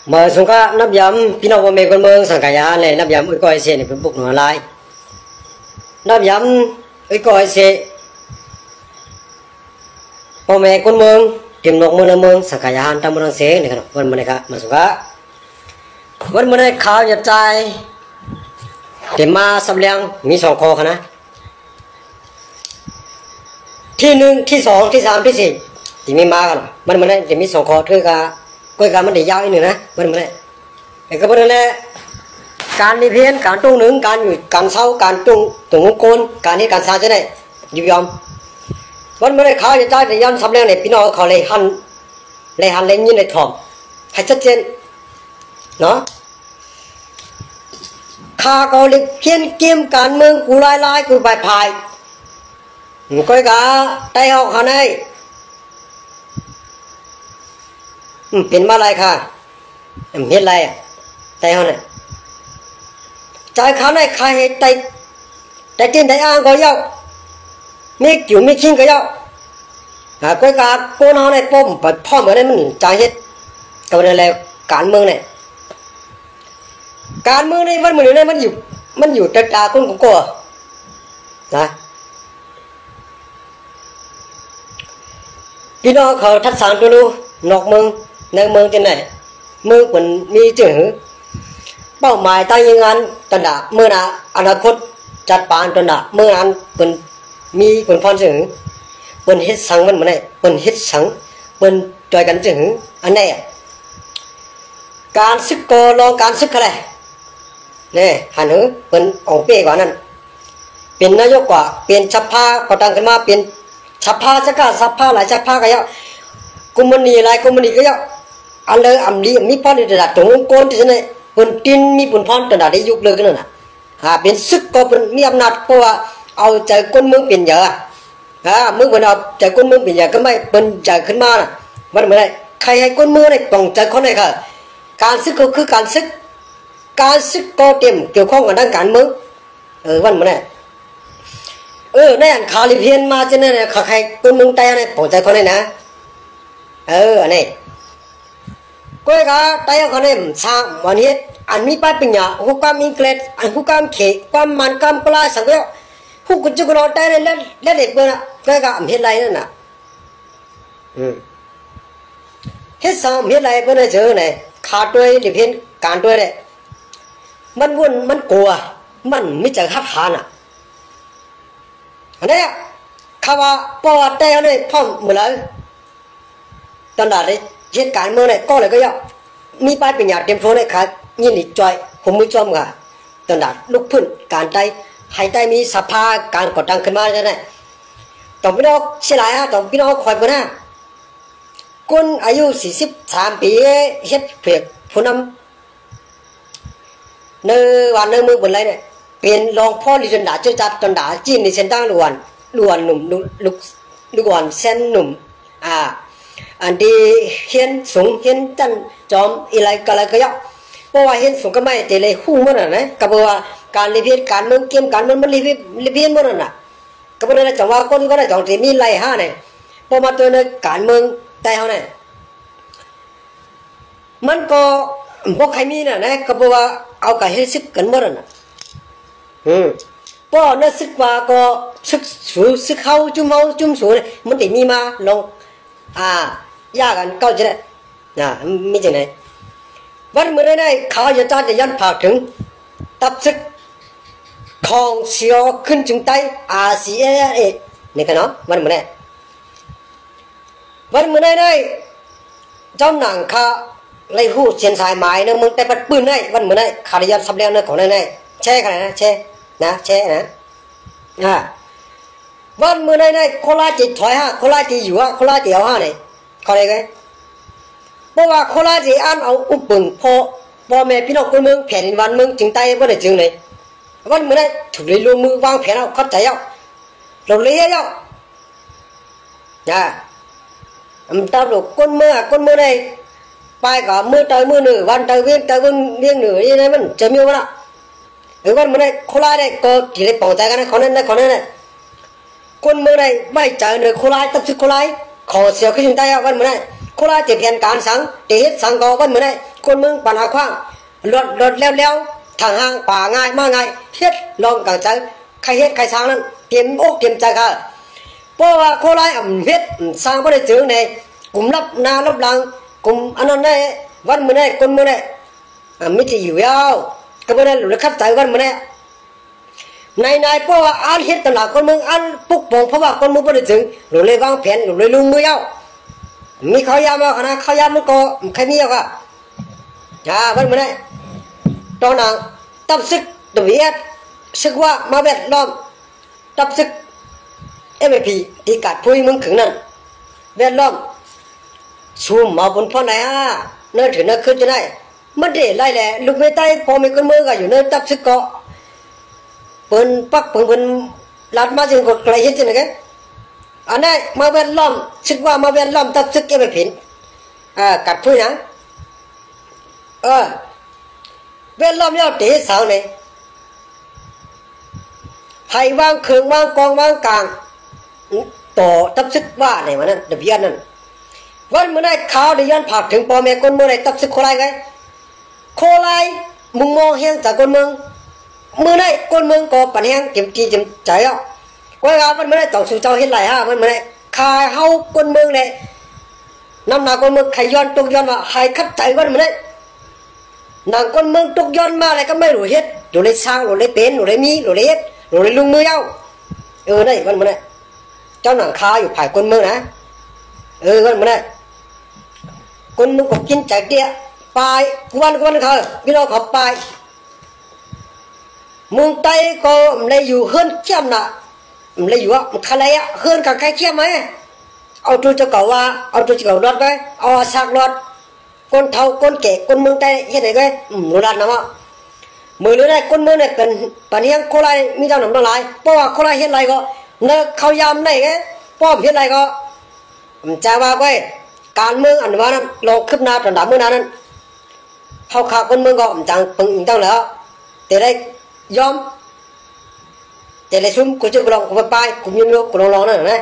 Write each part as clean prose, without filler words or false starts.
mà chúng ta nắp giấm khi nào mình con mương sang cái nhà này nắp giấm ơi coi xe này phải bục nó lại nắp giấm ơi coi xeพ่อแม่คนเมืองเตรียมนกเมืองเมืองสังขยานทำเมืองเสนี่ครับวันมันนะครับมาสุกะวันมันได้ข่าวยัดใจเตรียมมาสำเลียงมีสองคอนะที่หนึ่งที่สองที่สามที่สี่ที่มีมากันวันมันได้จะมีสองคอคือกะก้อยกะมันได้ยาวอีกหนึ่งนะวันมันได้แต่ก็วันนั้นแหละการมีเพี้ยนการตุ้งหนึ่งการอยู่การเศร้าการตุ้งตุ้งโกนการที่การซาจะได้ยอมวันไม่ได้ข่าวจะจ่ายแต่ยันสำเร็จในพี่น้องเขาเลยหันเลยยินในถ่อมให้ชัดเจนเนาะข้าก็เลยเพี้ยนเกมการเมืองกูไล่กูไปพายก้อยกะไต่ออกหาในเป็นมาอะไรค่ะเห็นอะไรไต่เขาเนี่ยจ่ายข้าในใครไต่เจนไต่อ้างก็ยาวมีกิ่วมีชิ้นก็ยาวก้อยกาโกนเขาในป้อมไปพ่อเหมือนนั้นมันจ่ายเฮ็ดก็เป็นอะไรการเมืองเนี่ยการเมืองในวันเหมือนนั้นมันอยู่ตาคนของกูนะพี่น้องเขาทัดสารตัวนู้นอกเมืองในเมืองที่ไหนเมืองมันมีจื่อเป้าหมายตั้งยังงานตันดาเมื่อนะอนาคตจัดปานตันดาเมื่อนั้นเป็นมีเป็นพรจื่อเป็นเฮ็ดสังมันเหมือนไงเป็นเฮ็ดสังเป็นจอยกันจื่ออันนี้การศึกกอลองการศึกอะไรเนี่ยหันหือเป็นองเป้กว่านั้นเป็นนายกกว่าเป็นชัพพาก็ตั้งขึ้นมาเป็นชัพพาจะก้าชัพพาหลายชัพพาก็เยอะกุมณีหลายกุมณีก็เยอะอันเลยอันนี้มีพรในระดับตรงโกนที่นั่นเป็นตินมีผลพรระดับได้ยุคเลยกันนั่นน่ะเป็นศึกก็เป็นมีอำนาจเพราะว่าเอาใจคนเมืองเป็นเยอะเมื่อวันเอาใจคนเมืองเป็นเยอะก็ไม่เป็นใจขึ้นมาน่ะมันไม่ได้ใครให้คนเมืองได้ต้องใจคนไหนค่ะการศึกก็คือการศึกก็เต็มเกี่ยวข้องกับด้านการเมืองวันมันเนี่ยในอันข่าวลิเพียนมาจะเนี่ยใครคนเมืองใต้เนี่ยต้องใจคนไหนนะอันนี้ก็ไอ้ใต้คนนี้สร้างวันนี้อันมีป้ายปัญญาหุกกามอิงเกลอันหุกกามเขความมันกามปลาสังเกตหุกกุจุกรอใต้เนี่ยเล่นเด็กเมื่อน่ะก็ไอ้เห็นไรนั่นน่ะเฮ็ดสามเฮ็ดไรเมื่อเจอเนี่ยขาดด้วยลิเพียนการด้วยเนี่ยมันวุ่นมันกลัวมันไม่จะหักหาน่ะอันนี้ข้าว่าปอดแต่เนี่ยพ่อเหมือนไรตอนนั้นเหตุการณ์เมื่อเนี่ยก็เลยก็ย่อมีป้ายปัญญาเต็มโฟนเลยค่ะยินดีจอยผมมือจอมค่ะตอนนั้นลุกพื้นการไต่ให้ไต่มีสภาการกดดันขึ้นมาใช่ไหมต่อพี่น้องเสียหลายต่อพี่น้องคอยกันนะคนอายุ43 ปีเฮ็ดเพียกผู้นำในวันในมือบนไรเนี่ยเป็นรองพ่อลิจันดาเจ้าจับจันดาจีนในเส้นตั้งล้วนหนุ่มลูกอ่อนเส้นหนุ่มอันที่เห็นสูงเห็นจันจอมอะไรก็ยากเพราะว่าเห็นสูงก็ไม่แต่เลยหุ้มมันน่ะนะก็เพราะว่าการรีเพียนการเมืองเกมการเมืองมันรีเพียนมันน่ะก็เพราะนั้นจังว่าคนก็ได้จังที่มีไล่ห้าเนี่ยพอมาตัวในการเมืองแต่เขาเนี่ยมันก็พวกใครมีน่ะนะก็เพราะว่าเอาการให้ซึกกันหมดน่ะเพราะนั่นซึกว่าก็ซึกเข้าจุ่มสูเนี่ยมันติมีมาลงยากกันก็จะได้ไม่ใช่ไหนวันเมื่อได้ข่าวจะจะยันผ่าถึงตับซึกของเสียวขึ้นจึงใต้RCAนี่กันเนาะวันเมื่อได้จอมหนังข้าเลยหูเชียนสายไม้เนื้อมึงแต่ปัดปืนได้วันเมื่อได้ขาดยันสับเลี้ยงเนื้อของได้แช่กันนะแช่นะวันเมื่อได้โคราชจีถอยโคราชจีอยู่โคราชจีเอาเนี่ยเขาอะไรกันเพราะว่าโคราชจีอ่านเอาอุปบึงพอแม่พี่น้องคนเมืองแผ่นดินวันเมืองจึงใต้ว่าได้จึงเลยวันเมื่อได้ถูกเลยลงมือวางแผนเอาเข้าใจเอาเราเลี้ยเอาตามหลักคนเมื่อได้ไปกับมือเตยมือหนึ่งวันเตยเวียงหนึ่งนี่นะมันจะมีวะล่ะวันเมื่อได้โคราชได้ก็กี่ได้ปองใจกันนะคนนั้นคนเมื่อได้ไม่เจอเนื้อโคราชตับซึกโคราชขอเสียขึ้นได้วันเมื่อได้โคราชจะเพียนการสังเตะสังกอวันเมื่อได้ คนเมืองปัญหาขว้างรถแล้วทางห้างป่าง่ายมาง่ายเฮ็ดลองกังใจใครเฮ็ดใครสร้างนั้นเตรียมอกเตรียมใจค่ะเพราะว่าโคราชเฮ็ดสร้างบ่ได้ถึงในกลุ่มรับนารับหลังกลุ่มอันนั้นได้วันมื้อได้คนมื้อได้มิติอยู่ยาวก็บ่ได้หลุดคัดใจวันมื้อได้ในเพราะว่าอันเฮ็ดตลาดคนเมืองอันปุกปองเพราะว่าคนเมืองบ่ได้ถึงหลุดเลยวางแผนหลุดเลยลงมือยาวมีเขายามเอานะเขายามมันก็ใครมีเอาค่ะวันมื้อได้ตอนนั้นตับซึกตะเวียดซึกว่ามาแวดล้อมตับซึกMVP ที่กัดพุยมึงขึงนั่นแวดล้อมซูมมาบนพ่อไหนเนื้อถือเนื้อขึ้นจะได้มันเด็ดไรแหละลูกไม่ใต้พอมีคนมือก็อยู่เนื้อตับซึกเกาะเปิ้นปักเปิ้นลัดมาจึงก็ไกลเห็นจังไงอันนี้มาแวดล้อมซึกว่ามาแวดล้อมตับซึกMVP กัดพุยนะเวลาเราเตะสาวเนี่ยให้วางเครื่องวางกองวางกลางต่อตับซึกว่าเนี่ยมันนั่นเดียนนั่นวันเมื่อได้ข่าวได้ย้อนผักถึงพ่อแม่คนเมื่อไรตับซึกโคไลไงโคไลมุงมองเฮียงจากคนเมืองเมื่อได้คนเมืองก็ปั่นเฮียงเก็บจีเก็บใจอ่ะว่าวันเมื่อได้ต่อสู่เจ้าเห็นไรวันเมื่อได้ขายเฮาคนเมืองเนี่ยน้ำหนักคนเมืองใครย้อนตกย้อนว่าใครคัดใจวันเมื่อได้นางคนเมืองตกย้อนมาอะไรก็ไม่รู้เฮ็ดหรือเลยสร้างหรือเลยเป็นหรือเลยมีหรือเลยเฮ็ดหรือเลยลุงมือเอาได้วันมันเนี่ยเจ้าหนังคาอยู่ภายคนเมืองนะวันมันเนี่ยคนเมืองก็กินใจเดียไปวันเขาพี่น้องเขาไปเมืองใต้ก็เลยอยู่เฮือนเข้มน่ะเลยอยู่ว่าใครอะเฮือนกับใครเข้มไหมเอาตัวเจ้าเก่าว่าเอาตัวเจ้าเก่ารถไว้เอาซากรถคนเฒ่าคนแก่คนเมืองใต้เฮ็ดได้ไงรู้ด้านนะว่ามือเลยได้คนเมืองเนี่ยเป็นปานเฮียงโคราชมีเจ้าหนำหลายเพราะว่าโคราชเฮ็ดไรก็เนื้อเขายามได้ไงป้อมเฮ็ดไรก็จะว่าไว้การเมืองอันว่านั้นเราคืบหน้าตอนดับเมื่อนั้นเขาขาคนเมืองก็จังปึงจังแล้วแต่ได้ยอมแต่ได้ซุ่มกูจะลองกูไปกูมีลูกกูลองนั่นนะ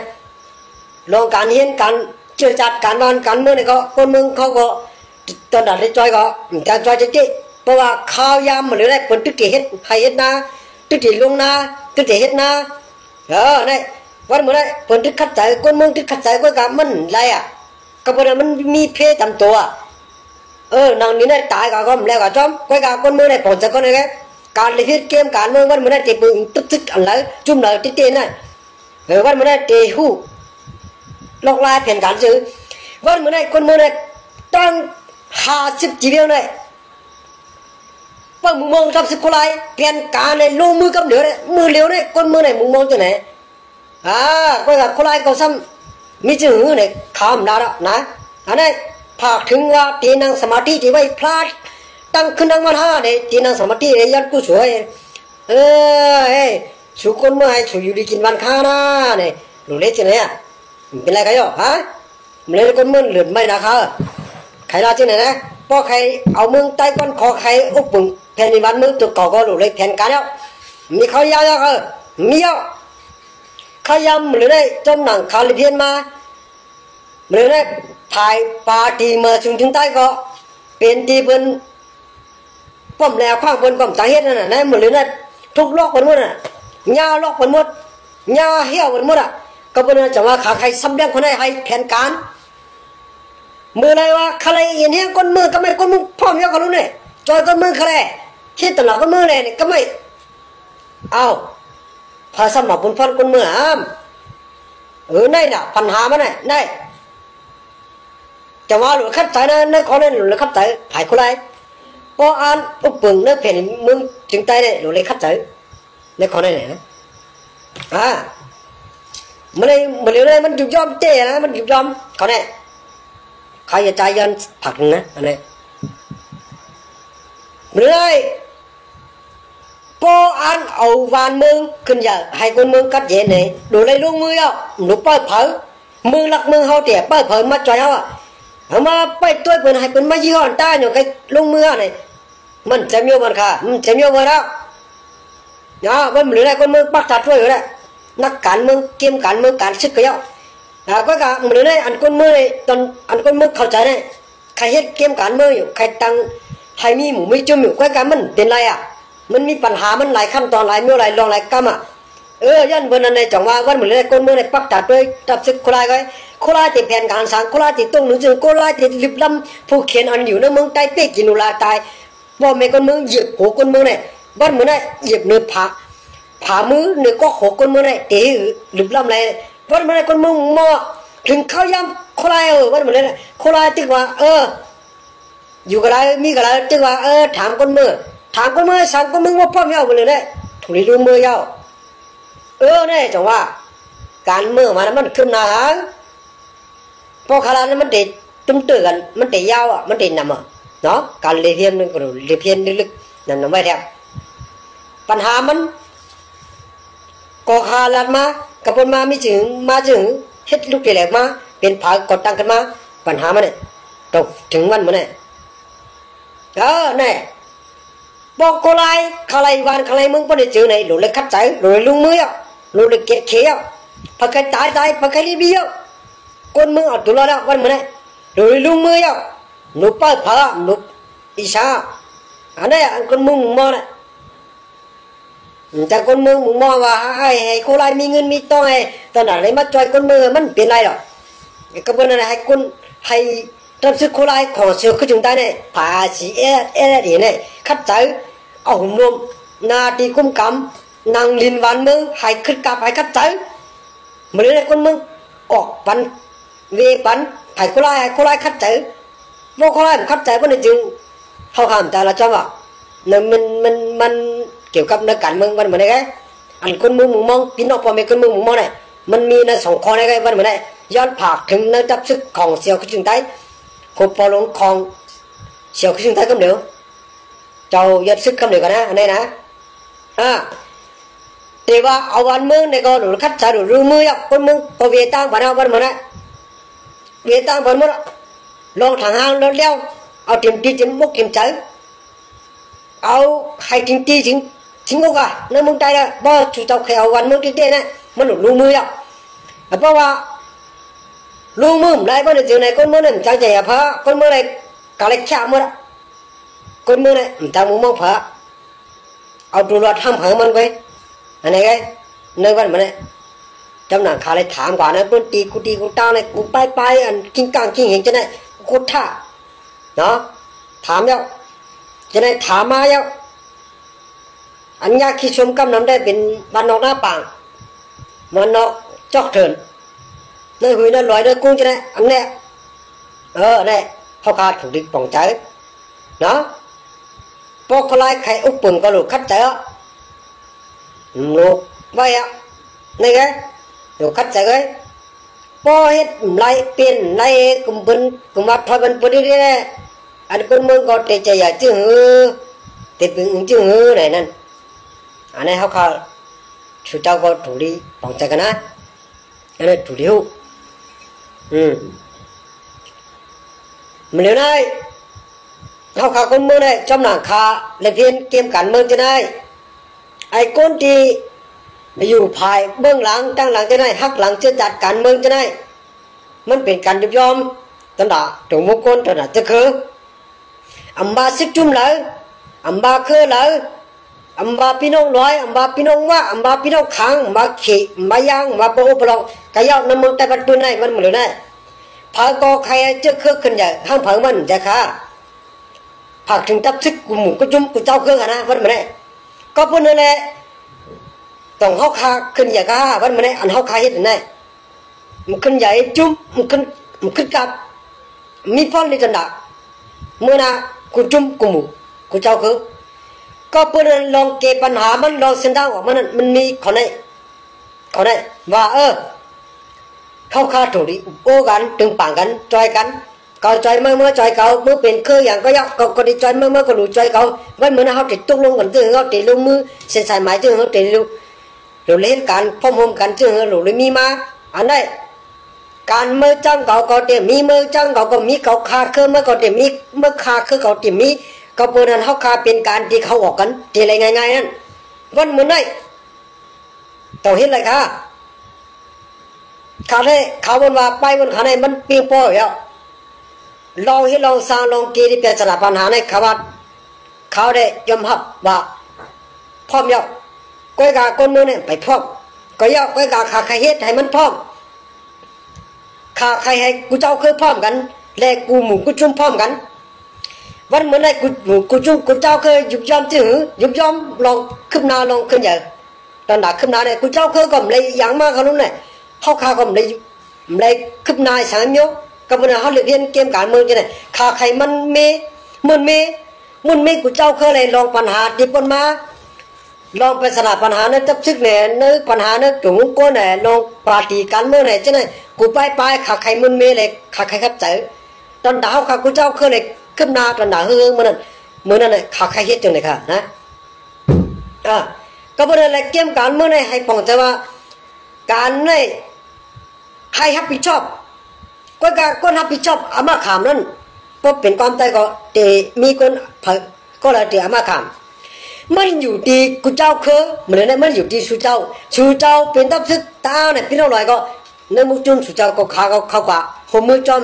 ลองการเฮ็ดการเชื่อจัดการบ้านการเมืองนี่ก็คนเมืองเขาก็ตอนนั้นได้จอยก็การจอยจะเจ๊เพราะว่าข้าวยามมันเลยได้คนตึกเฮ็ดให้เฮ็ดนาตึกลงนาตึกเฮ็ดนานี่วันเมื่อไรคนตึกขัดใจคนเมืองตึกขัดใจก็กะมันไรก็เพราะมันมีเพศตามตัวนางนี้ได้ตายก็แล้วก็จอมก็กะคนเมืองได้ผลจากคนนี้การเล่นเกมการเมืองวันเมื่อไรเตะปืนตึกอะไรจุ่มเลยติดเตะนั่นวันเมื่อไรเตะหูลอกลายแผ่นการซื้อวันเมื่อไรคนเมืองได้ตั้ง50 จีเดียวเลยว่ามึงมองทำสิบคนไรเปลี่ยนการเลยลงมือกับเหลือเลยมือเหลียวเลยคนมือไหนมึงมองตัวไหนก็กับคนไรก็ซ้ำมีจื่อเนี่ยข้ามได้แล้วนะอันนี้พากถึงว่าตีนังสมาธิที่ไว้พลาดตั้งขึ้นนั่งวัน5เนี่ยตีนังสมาธิเนี่ยยันกูสวยสุคนเมื่อไหร่สุอยู่ดีกินวันข้านะเนี่ยรู้เล็กจังเนี่ยเป็นไรกันย่อมันเลยคนมือเหลือไม่นะคะใครลาที่ไหนนะพอใครเอาเมืองใต้ก้อนคอใครอุบปุ่งแผ่นดินบ้านเมืองตัวเก่าก็หลุดเลยแผ่นกันแล้วมีเขายาวมีเยอะเขายำหรือได้จมหนังคาลิเพียนมาหรือได้ถ่ายปาตีมาถึงใต้ก็เป็นตีเป็นป้อมแล้วข้างบนป้อมสาเหตุนั่นนะหรือได้ทุกลอกบนหมดหญ้าลอกบนหมดหญ้าเหี้ยวบนหมดก็เป็นจังว่าขาใครซ้ำแดงคนไหนให้แผ่นการมืออะไรวะใครเห็นเหี้ยก้นมือก็ไม่ก้นมือพร้อมเยอะเขารู้เนี่ยจอยก้นมือใครคิดตลอดก้นมือเนี่ยก็ไม่เอาพาสมัครบนพันก้นมือนี่น่ะปัญหามันนี่จะว่าหลุดคัดใจนะนั่นเขาเนี่ยหลุดคัดใจหายคนไรพออ่านอุปปึงนั่นเพ่นมึงจึงใจเนี่ยหลุดเลยคัดใจนั่นเขาเนี่ยนะมันเลยมันเลยมันหยุดยอมเจ๊นะมันหยุดยอมเขาเนี่ยใครจะใจยันผักนะอันนี้หรือไอ้พออันเอาวานมึงขึ้นอย่าให้คนมึงกัดเย็นเนี่ยดูเลยลุงมือเอาหนูเปิดเผยมือหลักมือเขาเตี่ยเปิดเผยมาจ่อยเขาเอามาไปตัวเป็นให้เป็นมายี่ห้อต้าอยู่ใครลุงมือเนี่ยมันจะมีมันค่ะมันจะมีมันแล้วมันหรือไอ้คนมึงปักตัดช่วยอยู่แหละนักการเมืองเกมการเมืองการศึกก็เยอะก็กะหรือไอ้อันคนมือตอนอันคนมือเข้าใจเนี่ย รเฮ็ดเกมการเมืองอยู่ใครตั้งใครมีหมู่ไม่จุ่มอยู่ใกล้กันมันเป็นไรอ่ะมันมีปัญหามันหลายขั้นตอนหลายမျိုးหลายรองหลายกรรมอ่ะยันเบิ่นอันใดจังว่าวันมื้อเลยคนเมืองได้ปักตัดด้วยตับศึกโคราชไว้โคราชที่แผนการสร้างโคราชที่ต้องหนึงจึงโคราชที่ลิบล้ำผู้เขียนอันอยู่ในเมืองใต้เป้กินุลาตายบ่แม่คนเมืองเหยียบหัวคนเมืองเนี่ยวันมื้อนั้นเหยียบเนื้อผามือเนื้อก็หัวคนเมืองเนี่ยเตะลิบล้ำเลยวันมื้อนั้นคนเมืองมอถึงเข้ายามโคราชวันมื้อนั้นโคราชตึกว่าอยู่กับเรามีกับเราตึกว่าถามคนเมืองสั่งคนเมืองว่าป้อมเย้าไปเลยเนี่ยถูกรู้มือเย้าเนี่ยจังว่าการเมืองมันขึ้นหน้าหางพอขนาดนั้นมันเด็ดตุ้มตื่นกันมันเด็ดยาวอ่ะมันเด็ดนำอ่ะเนาะการเรียนนึงก็เรียนลึกๆนั่นไม่แทบปัญหามันก่อขาลัดมากับคนมาไม่ถึงเฮ็ดลูกเกล็ดมาเป็นผากดตั้งกันมาปัญหามันเนี่ยตกถึงมันเนี่ยเนี่ยบอกโกไลขลายวานขลายมึงปนได้เจอไหนหลุดเลยคัดใจหลุดเลยลุงมือหลุดเลยเกะเขียวพักใครตายพักใครรีบเยอะคนมึงเอาตัวละวันมันเนี่ยหลุดเลยลุงมือหนุป้าผาหนุอิชาอันนี้คนมึงมองเนี่ยแต่คนมึงมองว่าให้โกไลมีเงินมีต้องให้ตอนนั้นเลยมาจอยคนมึงมันเป็นไรหรอกก็เป็นอะไรให้คนให้รับซื้อโคไลของเสือขึ้นถึงได้เนี่ยภาษีเนี่ยคัดใจเอาหุ่นนมนาตีคุ้มกำนางลินวันมึงให้ขึ้นกับให้คัดใจเหมือนในคนมึงออกปันเวปันให้โคไลคัดใจว่าโคไลมันคัดใจเพราะในจึงเขาห้ามแต่ละจังหวะเนี่ยมันเกี่ยวกับในการเมืองมันเหมือนไงอันคนมึงมองพี่น้องพ่อแม่คนมึงมองเนี่ยมันมีใน2 ข้อในไงมันเหมือนไงย้อนผากถึงในจับซึกของเสือขึ้นถึงได้คนพอลงคลองเสียวขึ้นท้ายคำเดียวเจ้ายัดซึกคำเดียวกันนะอันนี้นะแต่ว่าเอาวันเมืองในก็หลุดคัดใจหลุดรู้มือยักคนมึงพอเวตังบ้านเอาวันมันนะเวตังบ้านมันลองทางห้างแล้วแล้วเอาเต็มที่จนมุกเต็มใจเอาให้จริงที่จริงก็กะในเมืองไทยนะบ่จู่เจ้าแค่เอาวันเมืองที่เต้นะมันหลุดรู้มือยักเพราะว่าลุงมึงได้บ่ได้เจอไหนคนมื้อนั้นจังใจอ่ะพะคนมื้อไหนกะเลยฆ่ามื้อละคนมื้อนั้นจังมึงมองพะเอาตัวรอดทำเผามันไว้อันไหนไงในวันมันเนี่ยจำหนังขาเลยถามกว่านะเพิ่นตีกูตาเลยกูไปอันกินกลางกินเห็นจังได๋กูท่าเนาะถามแล้วจังได๋ถามมาแล้วอันยาขี้ชมกำนำได้เป็นบ้านนอกหน้าปางมันเนาะจอกเถินในหุยนั่นลอยได้กุ้งจะได้อันเนี้ยเนี่ยเขาขาดถูกดิบป่องใจเนาะพอเขาไล่ไข่อุปปุ่นก็หลุดคัดใจหลุดไว้อะนี่ไงหลุดคัดใจเลยพอเฮ็ดไล่เปลี่ยนไล่กุมบุญกุมวัดพอเป็นปุถุชนเนี่ยอันคนเมืองก็เตะใจอยากจื้อเตะเป็นจื้อไหนนั่นอันนี้เขาขาดชุดเจ้าก็ถูกดิป่องใจกันนะอันนี้ถูกดิวมันเดี๋ยวนี้เขาขาคนเมืองเนี่ยจำหนังขาเลยเพียนเกมการเมืองจะได้ไอ้คนที่อยู่ภายเบื้องหลังตั้งหลังจะได้หักหลังจะจัดการเมืองจะได้มันเป็นการยอมตั้งแต่ถึงมุกคนตั้งแต่จะคืออัมบาซิจุ่มเลยอัมบาเคยเลยอัมบาพี่น้องร้อยอัมบาพี่น้องว่าอัมบาพี่น้องขังอัมบาขี่อัมบายางอัมบาโปโปลองกายาวน้ำมันแต่ปัดปืนได้มันเหมือนได้พาก็ใครจะเคลื่อนขึ้นใหญ่ห้างเผามันจะค่ะผักถึงตับซึกกูหมูก็จุ่มกูเจ้าเครื่องนะวันมันได้ก็เพื่อนนั่นแหละต้องเขาคาขึ้นใหญ่ค่ะวันมันได้อันเขาคาเห็ดนั่นมันขึ้นใหญ่จุ่มมันขึ้นกับมีป้อนในจันดาเมื่อนะกูจุ่มกูหมูกูเจ้าเครื่องก็เพื่อนลองเก็บปัญหามันลองเส้นทางของมันมีขอไหนว่าเขาคาถูกดิโอ้กันตึงปังกันจอยกันเขาจอยเมื่อจอยเขาเมื่อเป็นเคยอย่างก็ยักก็ได้จอยเมื่อก็รู้จอยเขาวันเมื่อเขาติดตุ้งลงกันจึงเขาติดลงมือเส้นสายไม้จึงเขาติดเราเล่นกันพร้อมกันจึงเราเลยมีมาอันนั้นการเมื่อจังเขาก็เดี๋ยวมีเมื่อจังเขาก็มีเขาคาเคยเมื่อก็เดี๋ยวมีเมื่อคาคือเขาเดี๋ยวมีก็เปิดนั้นเขาคาเป็นการที่เขาออกกันที่อะไรง่ายๆนั่นวันเมื่อไหร่ต้องเห็นเลยค่ะขาได้เขาบนว่าไปบนขาในมันเปียงปออยู่ ลองให้ลองสร้างลองเกที่เป็นสลับปัญหาในขวัดเขาได้ยอมรับว่าพร้อมยอกก้อยกาก้นมือเนี่ยไปพร้อมก็ยอกก้อยกาขาใครเฮ็ดให้มันพร้อมขาใครให้กูเจ้าเคยพร้อมกันและกูหมู่กูจุ่มพร้อมกันวันเหมือนไอ้กูจุ่มกูเจ้าเคยยุบยอมจื้อยุบยอมลองขึ้นนาลองขึ้นใหญ่ตอนหนักขึ้นนาเนี่ยกูเจ้าเคยก็เลยอย่างมากเขานู้นเนี่ยเขาขาก็เลยขึ้นนาสามยกก็มันเขาเรียนเกมการเมืองกันเนี่ยขาใครมันเมกูเจ้าเคยเลยลองปัญหาดิบนมาลองไปสลับปัญหาเนี่ยจับซึกเนี่ยนึกปัญหาเนี่ยจุ่มก้นเนี่ยลองปาฏิการเมืองเนี่ยจะเนี่ยกูไปขาใครมันเมเลยขาใครครับเจอตอนดาวขากูเจ้าเคยเลยขึ้นนาตอนดาวเฮืองเหมือนนั่นเลยขาใครเฮ็ดจังเลยค่ะนะก็เป็นอะไรเกมการเมืองเนี่ยให้ปองใจว่าการเนี่ยให้รับผิดชอบก็รับผิดชอบอามาขามนั่นเพราะเป็นความใจก็แต่มีคนก็เลยเดี๋ยวอามาขามมันอยู่ที่กูเจ้าเคยเหมือนนั้นมันอยู่ที่ชูเจ้าเป็นทัพซึกตาเนี่ยพี่น้องหน่อยก็ในมุจุนชูเจ้าก็เขากว่าหัวมือจอม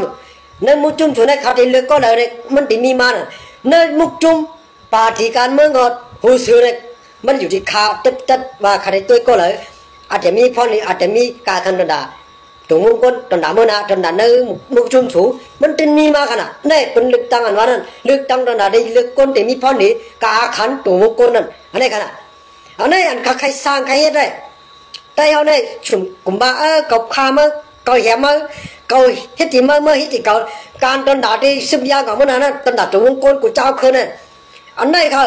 ในมุจุนชูในขาดเลือกก็เลยเนี่ยมันติมีมาในมุจุมปาฏิการเมืองก็หูเสือเนี่ยมันอยู่ที่ขาจัดว่าขาดตัวก็เลยอาจจะมีพอนี้อาจจะมีการคันดาตรงมุกคนตอนด่าเมื่อนาตอนด่าเนื้อมุกชุ่มสูมันเป็นมีมาขนาดนี่เป็นเลือกตั้งอันวันนั้นเลือกตั้งตอนด่าได้เลือกคนแต่มีพอนี้กาขันตรงมุกคนนั้นอันนี้ขนาดอันนี้อันใครสร้างใครเฮ็ดได้แต่เอาเนี่ยสุ่มกลุ่มบ้ากับข้ามาเกาแหมมาเกาเฮ็ดที่เมื่อเฮ็ดที่เกาการตอนด่าได้ซึมยากับเมื่อนั้นตอนด่าตรงมุกคนกูเจ้าคืนเนี่ยอันนี้เขา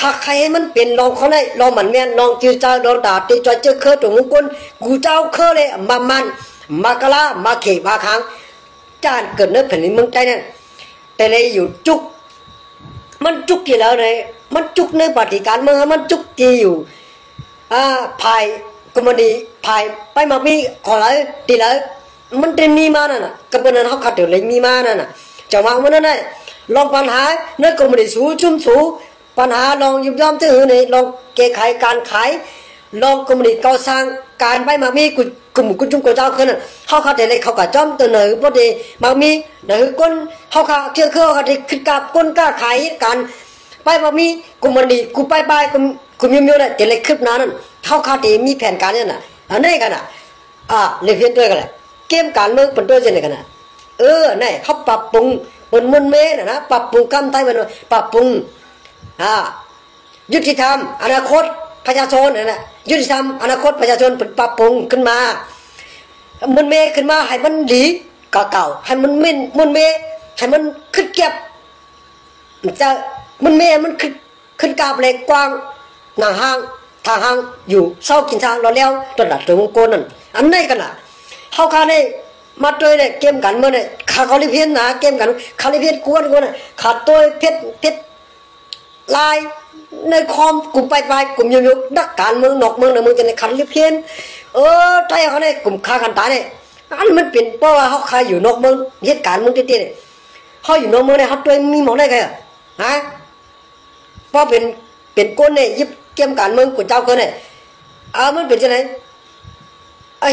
ข้าใครมันเป็นลองเขาได้ลองเหมือนแม่ลองจืดจ้าลองด่าตีจอยเจอเคยตรงมุกคนกูเจ้าเคยเลยมันมากะลามาเขบาค้างจานเกิดเนื้อแผ่นดินเมืองใต้นั่นแต่เลยอยู่จุกมันจุกกี่แล้วเลยมันจุกเนื้อปฏิการเมืองมันจุกกี่อยู่ภายกุมดีภายไปมาพี่ขอเลยดีเลยมันเต็มมีมานั่นน่ะกับมันเขาขัดเดือดเลยมีมานั่นน่ะจะวางมันนั่นได้ลองปัญหาเนื้อกุมดีสูชุ่มสูปัญหาลองยุบย่อมตื้อในลองเกขายการขายลองกุมดีก่อสร้างการไปมามีกุมจุ่มกูเจ้าขึ้นเขาขาดเลยเขากะจ้อมตัวหนึ่งพอดีมามีหนึ่งก้นเขาขาเชื่อเขาขาดขึ้นกับก้นกล้าขายกันไปมามีกุมันดีกูไปกุมยุ่งเนี่ยเดี๋ยวเลยคืบหน้านั่นเขาขาดมีแผนการเนี่ยนะอันนี้กันนะเลยเพี้ยนด้วยกันแหละเกมการเมืองเป็นด้วยเช่นกันนะนี่เขาปรับปรุงเป็นมุนเมนนะปรับปรุงกำไทยมันปรับปรุงยุติธรรมอนาคตประชาชนนะยุติธรรมอนาคตประชาชนเป็นปรับปรุงขึ้นมามันเมขึ้นมาให้มันดีเก่าให้มันมันเมให้มันขึ้นเก็บจะมันเมมันขึ้นกาบเลยกว้างหนังห้างทางห้างอยู่เศร้ากินทางเราแล้วตลาดตรงโกนั่นอันนี้กันนะเขาขาเนี่ยมาตัวเนี่ยเกมกันเมื่อเนี่ยขาเขาลิเพียนนะเกมกันขาลิเพียนกวนน่ะขาตัวเพชรลายในคอมกลุ่มไปกลุ่มยุกนักการเมืองนอกเมืองในเมืองจะในคันลิเพียนไทยเขาเนี่ยกลุ่มค้ากันตายเนี่ยอันมันเป็นเพราะว่าเขาขายอยู่นอกเมืองเหตุการณ์เมืองที่เนี่ยเขาอยู่นอกเมืองเนี่ยเขาตัวมีหมองได้ไงฮะเพราะเป็นก้นเนี่ยยิบเกมการเมืองกูเจ้าคนเนี่ยมันเป็นยังไง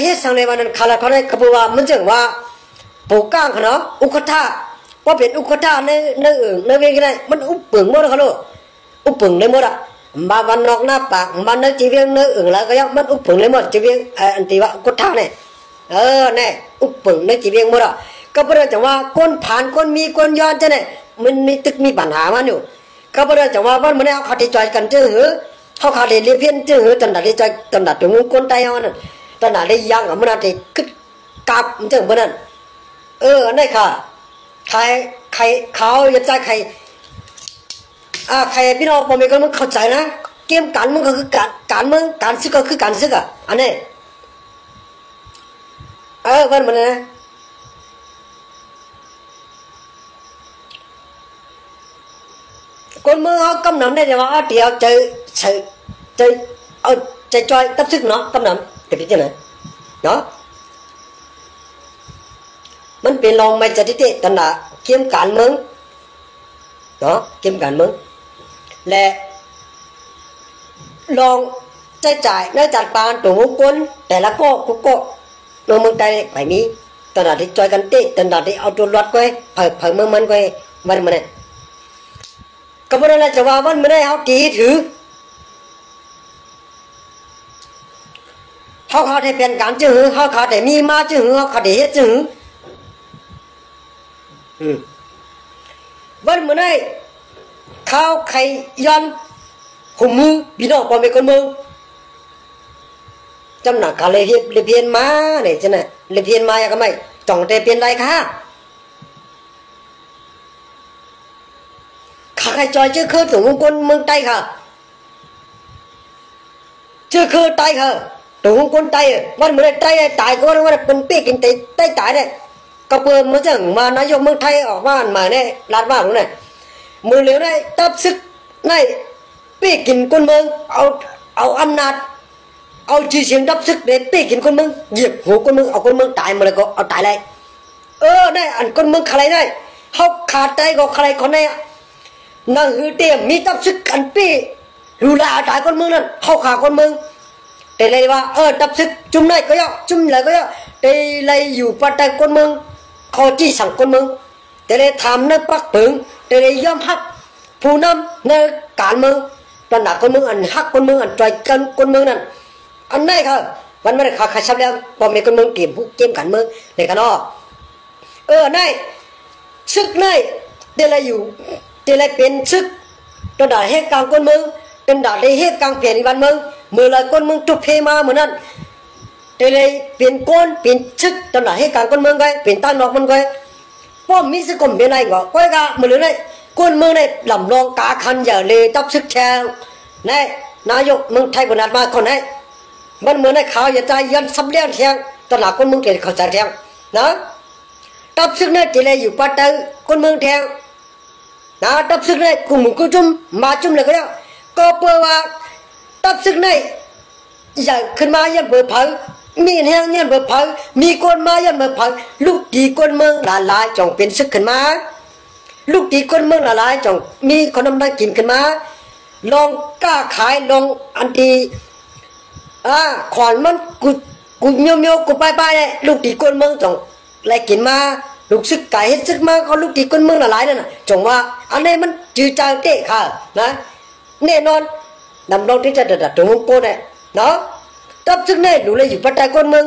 เหตุสังในวันนั้นขาเขาเนี่ยเขาบอกว่ามันจึงว่าปูก้างเขาเนาะอุคทาว่าเป็นอุคทาในเวงไงมันอุปเปิงหมดเขาลูกอุปเปิงเลยหมดมาวันนอกหน้าปากมันนึกจีเวียงนึกแล้วก็ยังมันอุปเปิงเลยหมดจีเวียงอันที่ว่าอุคทาเนี่ยเนี่ยอุปเปิงนึกจีเวียงหมดก็เพราะจังว่าคนผ่านคนมีคนย้อนจะเนี่ยมันมีตึกมีปัญหามันอยู่ก็เพราะจังว่าวันมันเอาขาดใจกันจื้อหือเขาขาดเรียเพี้ยนจื้อหือตอนนั้นได้ใจตอนนั้นตรงคนใต้เอานั่นตอนนั้นได้ยังอ่ะมันได้คึดกับมันจังมันนั่นนี่ค่ะใครเขาอยากใจใครพี่น้องผมเองก็มันเข้าใจนะเกมการเมืองก็คือการเมืองการซึกก็คือการซึกอันนี้วันมันนะคนเมืองเขากำหนดได้แต่ว่าเดี๋ยวใจเอาใจจอยตับซึกเนาะกำหนดแต่เป็นยังไงเนาะมันเป็นลองไม่จะที่ตอนน่ะเกมการเมืองเนาะเกมการเมืองและลองใจจ่ายในจัดปานตัวคนแต่ละก็ลงเมืองใดไปมี ตอนที่จอยกันเตะตอนที่เอาตัวรอดก็เผยเมื่อมันก็วันมันเนี่ยก็ไม่ได้จะว่าวันไม่ได้เขาตีถือเขาได้เป็นการจื้อเขาได้มีมาจื้อเขาได้เฮ็ดจื้อวันเมื่อไรข้าวไข่ยันหุ่มมือพี่น้องปอมเป็นคนมือจำหนักการเลยเพียนมาเนี่ยจ้ะเนี่ยเลยเพียนมาอย่างก็ไม่จ่องแต่เปลี่ยนไรค่ะข้าใครจอยชื่อคือถึงคนเมืองใต้ค่ะชื่อคือใต้ค่ะถึงคนใต้วันเมื่อไรใต้ตายก็ว่าเป็นเป๊กกินใต้ตายเนี่ยก็เปิดมาจังมานายกเมืองไทยออกบ้านมาเนี่ยลาดบ้านรู้เนี่ยมือเหลียวได้ตับซึกได้ปีกินคนเมืองเอาอำนาจเอาชื่อเสียงตับซึกได้ปีกินคนเมืองเหยียบหัวคนเมืองเอาคนเมืองตายมาเลยก็เอาตายเลยได้อันคนเมืองใครได้เขาขาดใจก็ใครคนไหนนางฮือเตี้ยมีตับซึกอันปีรูลาตายคนเมืองนั่นเขาขาคนเมืองแต่เลยว่าตับซึกจุ่มไหนก็ย่อจุ่มไหนก็ย่อแต่เลยอยู่ปัตตาคนเมืองเขาจี้สั่งคนเมืองแต่เลยทำนั่นปักปึงแต่เลยยอมฮักผู้นำในการเมืองตอนหนักคนเมืองอันฮักคนเมืองอันใจกันคนเมืองนั่นอันไหนครับวันไม่ได้ขาดชับแล้วพอมีคนเมืองเก็บผู้เกมการเมืองในกันอ้อไหนซึกไหนแต่เลยอยู่แต่เลยเป็นซึกตอนด่าเหตุการณ์คนเมืองเป็นด่าในเหตุการณ์เปลี่ยนวันเมืองเมื่อไรคนเมืองจุดเพมาเหมือนนั้นแต่เลยเป็นก้นเป็นซึกตอนด่าเหตุการณ์คนเมืองไงเป็นต้านนอกมันไงป้อมมีสกุลเป็นไรก็ก้อยกะมือเลยคนเมืองในลำลองกาคันอย่าเลยตับซึกแชงนี่นายกเมืองไทยบนนัดมาคนไหนมันเหมือนในข่าวอย่าใจยันซับเลี้ยงแทงตลาดคนเมืองเกิดเขาใจแทงนะตับซึกในที่เลยอยู่ปัตตาคนเมืองแทงนะตับซึกในกลุ่มกุจุมมาจุ่มเลยก็เพื่อว่าตับซึกในอย่าขึ้นมายันเปิดเผยมีแห้งยันเปิดเผยมีคนมายันเปิดเผยลูกดีคนเมืองหลายๆจงเป็นซึกขึ้นมาลูกดีคนเมืองหลายๆจงมีคนนำได้กินขึ้นมาลองกล้าขายลองอันดีขอนมันกูเมียวกูไปเลยลูกดีคนเมืองจงไล่กินมาลูกซึกไก่เฮ็ดซึกมาเขาลูกดีคนเมืองหลายๆนั่นน่ะจงว่าอันนี้มันจืดจางเตะค่ะนะแน่นอนนำลองที่จะดัดตรงโกนเนี่ยเนาะตับซึกเนี่ยดูเลยอยู่ปัตตาคนเมือง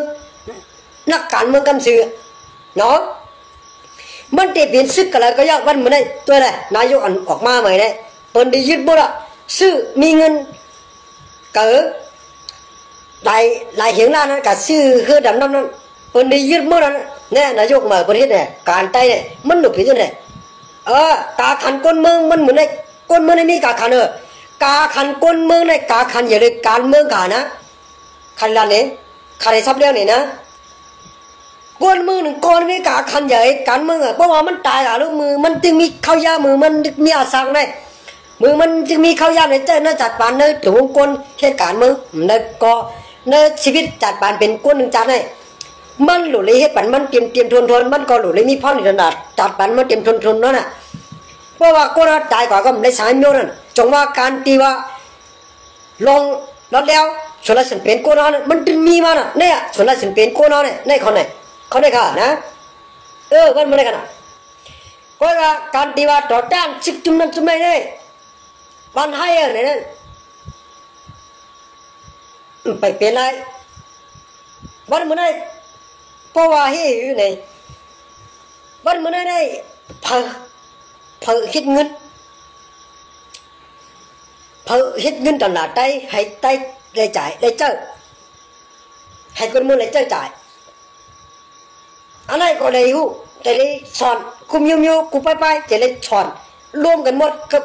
นักการเมืองกำสือเนาะมันเตะเปลี่ยนซึกกันแล้วก็ยากวันเหมือนไอ้ตัวอะไรนายกอันออกมาใหม่เนี่ยเปิดได้ยึดบุระซื้อมีเงินเก๋หลายเหียงล้านนั้นกับซื้อคือดำน้ำนั้นเปิดได้ยึดบุระเนี่ยนายกมาประเทศเนี่ยการไต่เนี่ยมันหนุกผิดเนี่ยกาขันก้นเมืองมันเหมือนไอ้ก้นเมืองในมีกาขันกาขันก้นเมืองในกาขันอย่าเลยการเมืองกานะขันละเนี่ยขันได้ซับเลี้ยงเนี่ยนะก้นมือหนึ่งก้อนนี่กาขันใหญ่การเมืองเพราะว่ามันตายกับลูกมือมันจึงมีข้าวยามือมันมีอาสังได้มือมันจึงมีข้าวยาในใจในจัดปานในถึงก้นเหตุการณ์มือในก็ในชีวิตจัดปานเป็นก้นหนึ่งจัดได้มันหลุดเลยเหตุปันมันเตรียมทนมันก็หลุดเลยมีพ่อหนึ่งขนาดจัดปานมันเตรียมทนนั่นน่ะเพราะว่าก้นตายกว่าก็ไม่ได้สายโยนั่นจงว่าการตีว่าลงรถแล้วส่วนละสินเป็นก้นนั่นมันจึงมีมาน่ะเนี่ยส่วนละสินเป็นก้นนั่นเนี่ยในคนไหนเขาได้ค่ะนะวันมันได้กันนะก็ว่าการที่ว่าต่อต้านชิกจุ่มนั้นจุ่มไม่ได้ปัญหาอะไรนั่นไปเป็นไรวันมันได้เพราะว่าเฮ้ยอยู่ไหนวันมันได้เผอคิดเงินเผอคิดเงินตลาดได้ให้ได้ได้จ่ายได้เจ้าให้คนมือได้เจ้าจ่ายอะไรก็เลยหูแต่เลยสอนคุมยูกูไปแต่เลยสอนรวมกันหมดกับ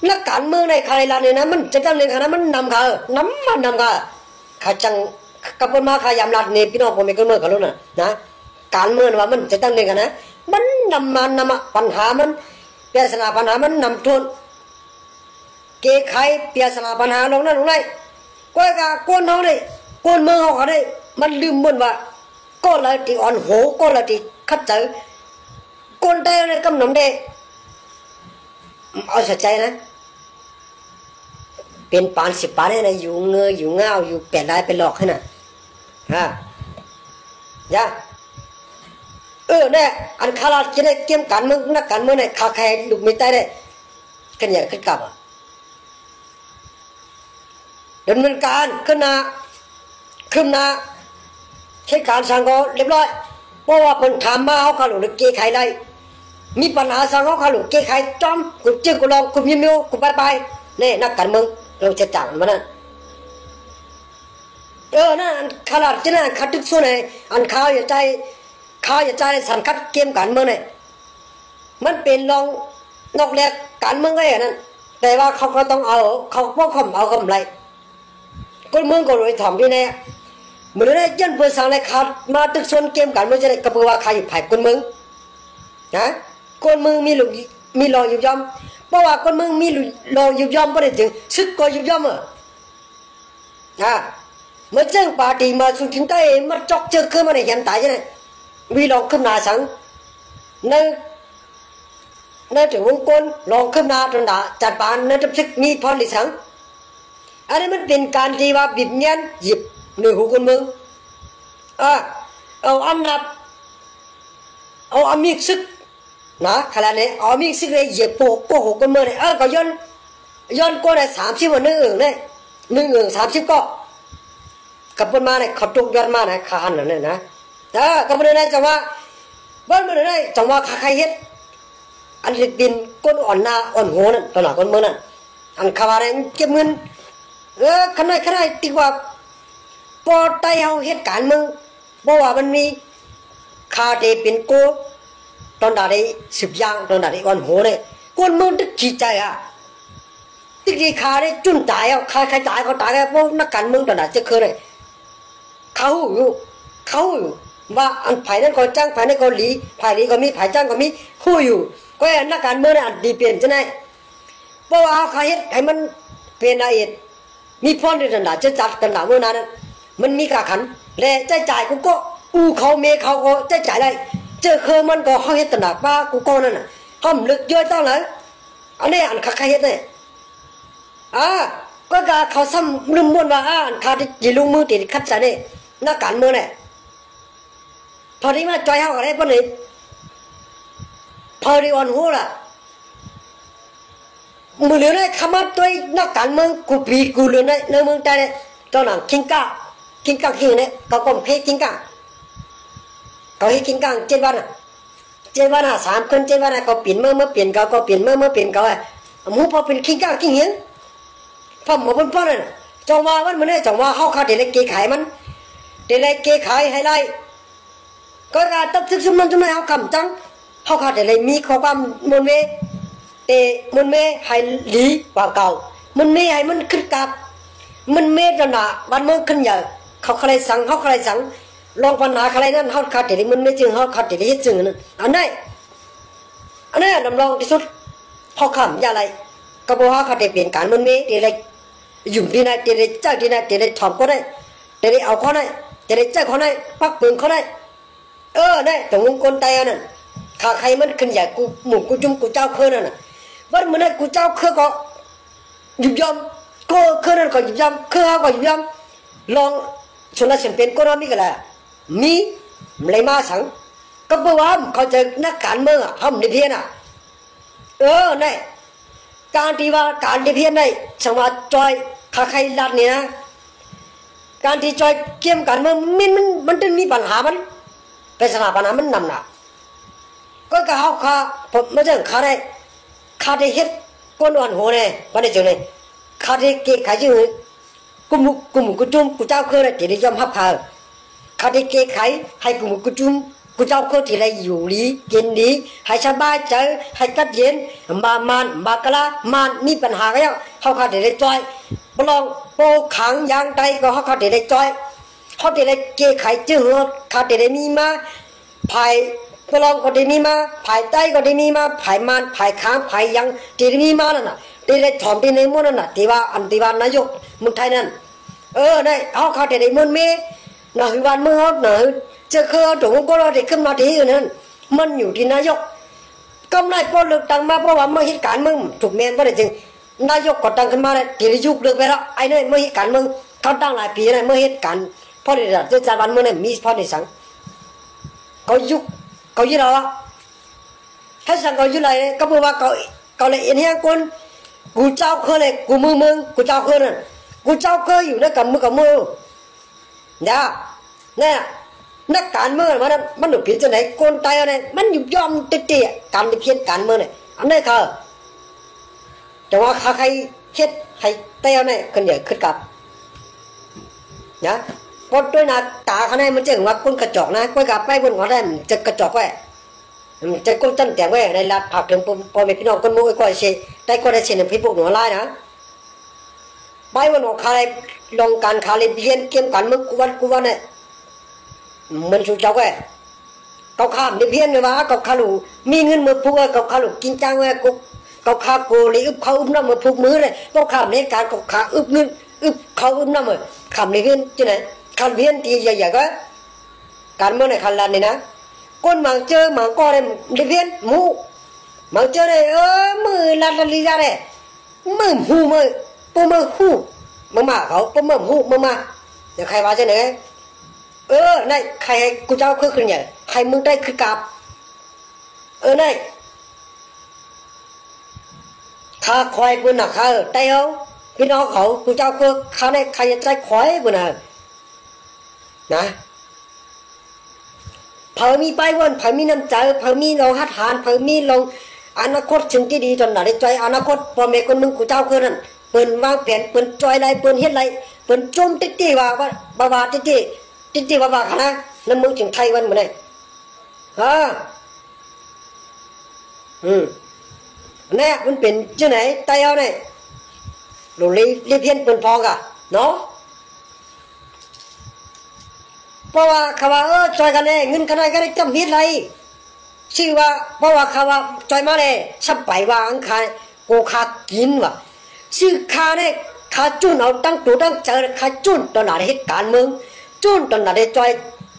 นักการเมืองในใครล่ะเนี่ยนะมันจะตั้งเรื่องขนาดมันนำค่ะน้ำมันนำค่ะข้าจังกับคนมาขายำรัดเนี่ยพี่น้องผมเป็นคนเมืองกันรู้นะการเมืองว่ามันจะตั้งเรื่องขนาดมันนำปัญหามันเปียสนาปัญหามันนำทนเกใครเปียสนาปัญหาลงนั่นลงไรก็กับคนเขาเนี่ยคนเมืองเขาเนี่ยมันลืมบนว่าก็เลยที่อ่อนโหก็เลยที่คัดเจอคนได้เลยกำหนดได้เอาสะใจนะเป็นปาน10 ปานเนี่ยอยู่เงยอยู่เงาอยู่แปดลายเป็นหลอกให้น่ะฮะยะ เนี่ยอันคาราจะได้เกี่ยมการเมืองนักการเมืองเนี่ยขาใครลูกไม่ได้เลยกันอย่างขึ้นกับดำเนินการขึ้นนะเหตุการณ์สังก็เรียบร้อยเพราะว่าเป็นถามมาเขาขาลูกเกยไขได้มีปัญหาสังเขาขาลูกเกยไขจอมกูจึงกูลองกูยิ้มยิ้มกูไปเนี่ยนักการเมืองเราจะจังมันนั่นนั่นขนาดที่นั่นขัดทุกส่วนเลยอันข้าวอย่าใจสันคัดเกมการเมืองเนี่ยมันเป็นรองนอกแรกการเมืองไงนั่นแต่ว่าเขาก็ต้องเอาเขาพวกเขาเอากำไรคนเมืองก็เลยถ่อมที่เนี่ยเหมือนได้ยันเพื่อสั่งเลยขาดมาทุกส่วนเกมการเมืองจะได้กระเพื่อว่าใครอยู่ภายคนเมืองนะคนเมืองมีรอยุบย่อมเพราะว่าคนเมืองมีรอยุบย่อมไม่ได้ถึงซึกก็ยุบย่อมเมื่อเจ้าปาร์ตี้มาสุดถึงได้มาจอกเจอขึ้นมาในยันตายใช่ไหมวีลองขึ้นนาสังในถึงวงกลลองขึ้นนาจนด่าจัดปานในทับซึกมีพรดิสังอันนี้มันเป็นการที่ว่าบิดเงี้ยนหยิบหนึ่งหูคนเมืองเอาอำนาจเอาอมิกซึกนะขนาดนี้เอามิกซึกเลยหยิบโป๊ะหูคนเมืองเนี่ยก็ย้อนก็ได้30 วัน1 30ก็กับคนมาเนี่ยเขาตุกย้อนมาเนี่ยขาหันนั่นนะกับคนนั้นจังว่าบ้านคนนั้นจังว่าขาใครเฮ็ดอันที่ดินก้นอ่อนหน้าอ่อนหัวนั่นตลาดคนเมืองนั่นอันขวาเนี่ยเก็บเงินขนาดที่ว่าพอไต่เฮาเหตุการณ์มึงเพราะว่ามันมีคาเดเป็นโกตอนได้10 อย่างตอนได้อ่อนหัวเนี่ยคนมึงตึกขี้ใจตึกที่คาได้จุนตายใครตายเขาตายเพราะนักการเมืองตอนนั้นจะเคยเลยเขาอยู่ว่าอันภายนั้นก็จ้างภายนั้นก็หลีภายนี้ก็มีภายจ้างก็มีคู่อยู่ก็นักการเมืองอันดีเปลี่ยนจะไหนเพราะว่าเขาใครเฮ็ดให้มันเป็นละเอียดมีพรในตอนนั้นจะจัดกันหนาเมื่อนั้นมันมีกาขันและใจจ่ายกูก็เขาเมเขาก็ใจจ่ายได้เจอเคยมันก็เขาเฮ็ดตนาป้ากูก็นั่นน่ะห้ามลึกย่อยตั้งเลยอันนี้อันใครเฮ็ดเนี่ยก็การเขาซ้ำลืมม้วนว่าอันขาดจีลุงมือติดคัดใจเนี่ยนักการเมืองเนี่ยพอที่มาจอยเขาอะไรพวกนี้พอที่อ่อนหัวล่ะมือเหลือเนี่ยขมัดตัวนักการเมืองกูปีกูเหลือเนี่ยในเมืองไทยเนี่ยตอนนั้นคิงก้าเนี่ยเขาก็เพคิงก้าเขาให้คิงก้า7 วัน3 คน7 วันเขาเปลี่ยนเมื่อเปลี่ยนเขาเปลี่ยนเมื่อเปลี่ยนเขาหมูพอเป็นคิงก้าคิงเหี้ยพอหมอเป็นพ่อเนี่ยจังว่ามันไม่ได้จังว่าเขาขาดเด็กเกยขายมันเด็กเกยขายให้ไรก็การตัดสินมันจะไม่เอาคำจังเขาขาดเด็กมีข้อความมันเมให้หลีกว่าเก่ามันเมให้มันขึ้นกับมันเมตนาวันเมื่อขึ้นใหญ่เขาใครสั่งลองปัญหาใครนั่นเขาขาดเด็กมันไม่จึงเขาขาดเด็กที่จึงนั่นอันนี้ดำรงที่สุดเขาคำอย่างไรก็บอกว่าเขาได้เปลี่ยนการมันเมเด็กอยู่ที่ไหนเด็กเจ้าที่ไหนเด็กถอมก็ได้เด็กเอาเขาได้เด็กเจ้าเขาได้ปักปืนเขาได้เนี่ยตรงวงกลไตนั่นข้าใครมันขึ้นใหญ่กูหมุนกูจุ่มกูเจ้าเคยนั่นวันเมื่อนั้นกูเจ้าเคยก็หยุดยอมก็เคยนั่นก็หยุดยอมเคยเขาก็หยุดยอมลองชนละเสียงเป็นก็รอมีกันแหละมีอะไรมาสังก็บอกว่าเขาจะนักการเมืองเขาไม่เพี้ยนเนี่ยการที่ว่าการเพี้ยนได้สังว่าจอยข้าใครรัดเนี่ยนะการที่จอยเกี่ยมกันมันจะมีปัญหามันเป็นสถาปัญหามันนำหนักก็เขาผมไม่ใช่เขาได้เฮ็ดก้นอ่อนหัวเนี่ยวันนี้จังเลยเขาได้เกยขายชื่อกุมกุจุ่มกุเจ้าเคยที่ได้ยอมรับเขาได้เกยขายให้กุมกุจุ่มกูเจ้าเคยที่ได้อยู่ดีกินดีให้สบายใจให้กัดเย็นมากละมันมีปัญหาแล้วเขาได้จอยบลองโปขังยางใจก็เขาได้จอยเขาได้เกยขายชื่อเขาได้มีมาภายบลองก็ได้มีมาภายใต้ก็ได้มีมาภายมันภายค้างภายยังที่ได้มีมานั่นน่ะได้ถอมที่ในมุ่นนั่นน่ะที่ว่าอันที่ว่านายกมึงไทยนั่นได้เขาได้มุ่นเมหน่อยวันเมื่อหน่อยจะเคยถูกก็เราได้ขึ้นมาที่อื่นนั้นมันอยู่ที่นายกก็ไม่พอเลือกตั้งมาเพราะว่าไม่เหตุการณ์มึงถูกแมนไม่ได้จริงนายกก็ตั้งขึ้นมาเลยที่ยุคเลือกไปแล้วไอ้นี่ไม่เหตุการณ์มึงเขาตั้งหลายปีแล้วไม่เหตุการณ์พอได้จะวันเมื่อนั้นมีพอได้สั่งเขายุค เขายี่เราถ้าสั่งเขาอยู่ไรก็บอกว่าเขาเลยเอ็นเฮียคนกูเจ้าเคยเลยกูมึงกูเจ้าเคยนั่นกูเจ้าเคยอยู่ในกับมือเนี่ยเนี่ยนักการเมืองมันหนุนเพี้ยนจะไหนคนตายอะไรมันอยู่ยอมเตี้ยการเพี้ยนการเมืองเนี่ยอันนี้ค่ะแต่ว่าใครเช็ดใครเตี้ยเนี่ยคนใหญ่ขึ้นกับนะพอด้วยนะตาเขาเนี่ยมันจะเห็นว่าคนกระจอกนะคนกับไปบนหัวได้จะกระจอกไว้จะก้นตั้งแต่ไว้ในรัฐผักถึงพอเป็นพี่น้องคนมุ้ยก็เชได้ก็ได้เชนพิพวกหนูไล่นะไปบนหัวใครลงการคาลิเบียนเกี่ยมกันมึงกูวันเนี่ยมันชูเจ้าแกเขาข้ามในเพี้ยนเลยว่าเขาขาลูมีเงินมือพูเขาขาลูกินจังเว้ยเขาขาโกเลยอึบเขาอึบน้ำมือพูมือเลยเขาข้ามในการเขาขาอึบเงินอึบเขาอึบน้ำมือข้ามในเพี้ยนจีไหนข้ามเพี้ยนตีใหญ่ๆก็การเมืองในขันลันนี่นะคนมังเจอมังก็เลยในเพี้ยนมูมังเจอเลยมือลันลีจ้าเลยมือหูมือปูมือหูมาเขาปูมือหูมาเดี๋ยวใครว่าจะไหนนี่ใครกูเจ้าคือขึ้นใหญ่ใครมึงได้คือกลับนี่ข้าคอยบุญหนักข้าได้เอาพี่น้องเขากูเจ้าคือเขาได้ใครจะใจคอยบุญหนักนะเผามีไปวันเผามีน้ำใจเผามีลงหัดหานเผามีลงอนาคตสิ่งที่ดีจนหนาได้ใจอนาคตพอเมคนมึงกูเจ้าคือนั่นเปิ้นวางแผนเปิ้นจอยไรเปิ้นเฮ็ดไรเปิ้นจมติ๊ว่าบาติ๊ว่าขนาดนั้นมึงจึงไทยวันเหมือนไงเนี่ยมันเป็นชื่อไหนไตเอาเนี่ยหลุดลีเพี้ยนเป็นพองอ่ะเนาะเพราะว่าเขาว่าจอยกันเลยเงินกันอะไรก็ได้จำเฮ็ดไรชื่อว่าเพราะว่าเขาว่าจอยมาเลยสับไปว่าอังคารโกคากินว่ะชื่อคาเนี่ยคาจุนเอาตั้งตัวตั้งเจอคาจุนตอนไหนเหตุการณ์มึงจุนตอนไหนจอย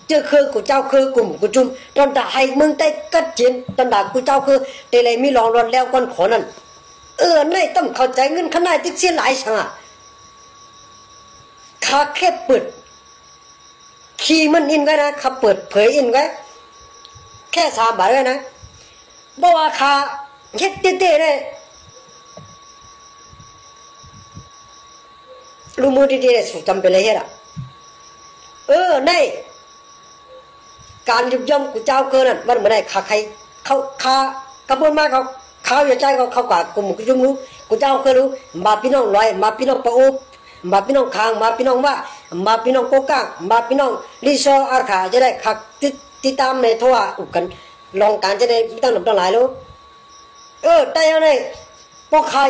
เจอคือกูเจ้าคือกลุ่มกูจุนตอนด่าให้มึงได้กัดจินตอนด่ากูเจ้าคือเตเลยมีรองรอนแล้วก้อนขอนั่นนี่ต้องเข้าใจเงินขนาดที่เสียหลายช่างคาแค่เปิดขี่มันอินไว้นะข้าเปิดเผยอินไว้แค่3 บาทไว้นะบอกว่าคาเฮ็ดเต้ๆเลยรู้มือดีๆสุดจำเป็นเลยเฮ็ดนี่การยุบย่อมกูเจ้าเกินนั่นมันไม่ได้ขาใครเขากระบวนมาเขาอย่าใจเขากว่ากลุ่มกูจุ่มรู้กูเจ้าเคยรู้มาพี่น้องลอยมาพี่น้องปะอุบมาพี่น้องคางมาพี่น้องว่ามาพี่น้องโกก้างมาพี่น้องลิโซอาขาจะได้ขักติดตามในทั่วอุกันลองการจะได้ไม่ต้องหลบต้องหลายรู้ได้ยังไงพวกใคร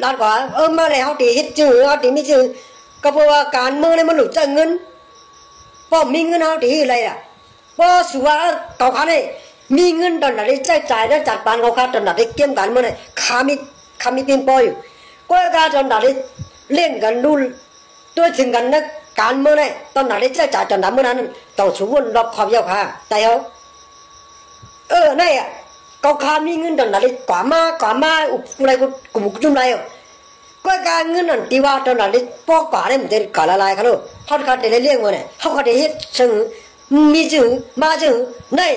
ร้านกว่ามาเลยเขาตีฮิตจื้อเขาตีไม่จื้อก็เพราะว่าการเมืองเนี่ยมันหลุดจากเงินพอมีเงินเขาตีอะไรอ่ะพอสุวรรณเขาขาเนี่ยมีเงินตอนไหนได้จ่ายได้จัดการเขาขาตอนไหนได้เกี่ยมกันเมื่อไหร่ขามีเป็นปอยก็การตอนไหนเล่นกันดูตัวถึงกันนักการเมื่อไหร่ตอนไหนได้จ่ายตอนไหนเมื่อนั้นต้องสู้วนรอบขอบยาวขาแต่เขานี่อ่ะเขาขามีเงินตอนไหนกว่ามาอะไรกูจุ่มอะไรก็การเงินนั่นที่ว่าตอนไหนพอกกว่าเนี่ยมันจะก่อละลายเขาลูกเขาขาดได้เลี้ยงเมื่อไหร่เขาขาดได้เฮ็ดซึ่งมีจึงมาจึงนี่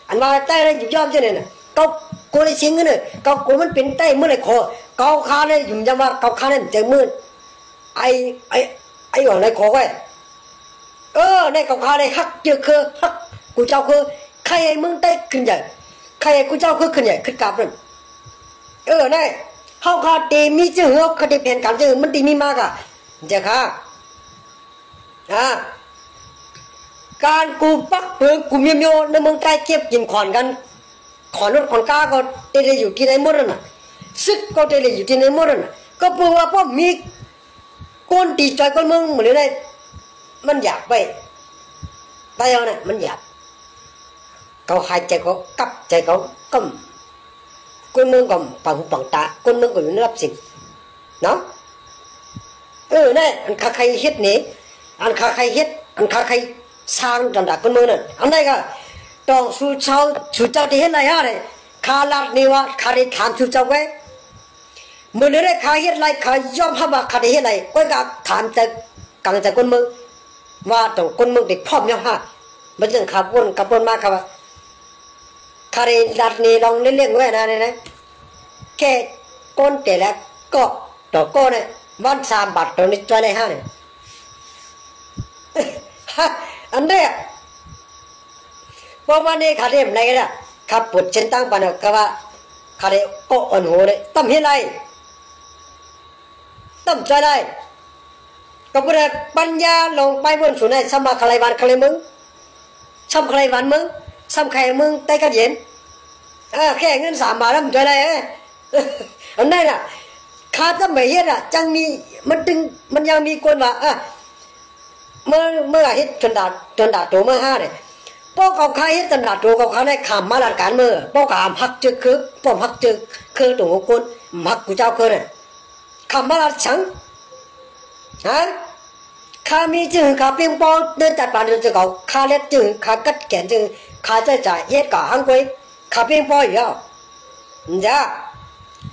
อันว่าใต้ได้หยุดยอมเช่นนั้นเขาโกเลยชิงกันเลยเขาโกมันเป็นใต้เมื่อไรคอเขาขาเนี่ยหยุ่มจังว่าเขาขาเนี่ยจะมืดไอ้หวังในคอไว้ในเขาขาเนี่ยฮักเจอคือฮักกูเจ้าคือใครไอ้มึงได้ขึ้นใหญ่ใครไอ้กูเจ้าคือขึ้นใหญ่ขึ้นกราบนั่นนี่เขาขาตีมีจึงเขาขาตีแผ่นการจึงมันตีมีมากอ่ะเจ้าค่ะการกูปักเปลืองกูเมียวในเมืองใต้เก็บกินขอนกันขอนรถขอนก้าก็เตะอยู่ที่ไหนหมดน่ะซึกก็เตะอยู่ที่ไหนหมดน่ะก็เพราะว่าพวกมีคนตีจอยคนเมืองเหมือนไรมันอยากไปได้เอาน่ะมันอยากเขาหายใจเขากับใจเขาก็คนเมืองก็ปังหูปังตาคนเมืองก็อยู่ในรับสิ่งเนาะนี่อันใครเฮ็ดนี่อันใครเฮ็ดอันใครสร้างจันดักคนเมืองนั่นอันไหนก็ต้องสู้เจ้าที่เห็นอะไรฮะเนี่ยข้าลัดนี่ว่าข้าได้ถามสู้เจ้าไว้เมื่อไรข้าเห็นอะไรข้ายอมให้ว่าข้าได้เห็นอะไรก็ถามแต่กังแต่คนเมืองว่าต้องคนเมืองเด็กพร้อมยังฮะมันจึงขับวนมาครับ คาเรดัดนี่ลองเล่นๆไว้นะเนี่ยนะแค่ก้นแต่ละก็ต่อก้นเนี่ยวัน3 บาทตรงนี้จ่ายได้5เนี่ยอันเนี้ยพอวันนี้ขาเรียมอะไรกันล่ะขับปวดเช่นตั้งปานก็ว่าขาเรียก็อ่อนหัวเลยตั้มเฮ็ดไรตั้มจ่ายได้ก็เพื่อปัญญาลงไปบนสุนัยสมาคลายวันคลายมึงซ้ำคลายวันมึงซ้ำใครมึงใต้กระเย็นแค่เงิน3 บาทแล้วมันจ่ายได้อันนั้นน่ะขาตั้มไม่เฮ็ดอ่ะจังมีมันยังมีคนว่าเมื่อเฮ็ดจนดาตัวเมื่อ5เนี่ยพวกเขาใครเฮ็ดจนดาตัวเขาได้ขามมาหลักการเมื่อพวกขามหักจึกคือพวกหักจึกคือตัวคนหักกูเจ้าคือเนี่ยขามมาหลักฉังข้ามีจึงข้าเพียงพอเดินจัดปานเดินจะเขาข้าเล็ดจึงข้ากัดแขนจึงข้าใจจ่ายเฮ็ดกับหังกุยข้าเพียงพออยู่แล้วจ้า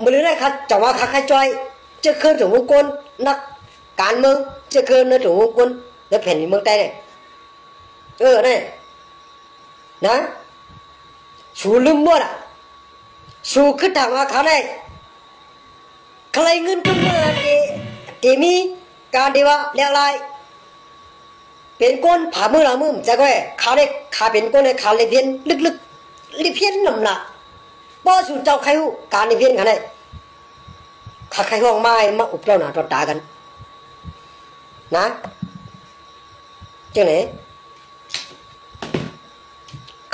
มือได้ข้าจังว่าข้าใครจ่อยจะคือตัวคนนักการเมืองจะคือในตัวคนแล้วแผ่นเมืองใต้เนี่ยเนี่ยนะสู้ลืมหมดอ่ะสู้ขึ้นทางว่าเขาได้ใครเงินคนเมื่อที่มีการดีว่าเรียกไรเป็นก้นผ่ามือหลังมือจะก็เขาได้ขาเป็นก้นในขาเลยเพี้ยนลึกๆลิเพี้ยนนำหนักป้อสู่เจ้าใครหูการลิเพี้ยนกันได้ข้าใครห้องไม้มาอุบเจ้าหน้าต่อตากันนะเจ้าไหน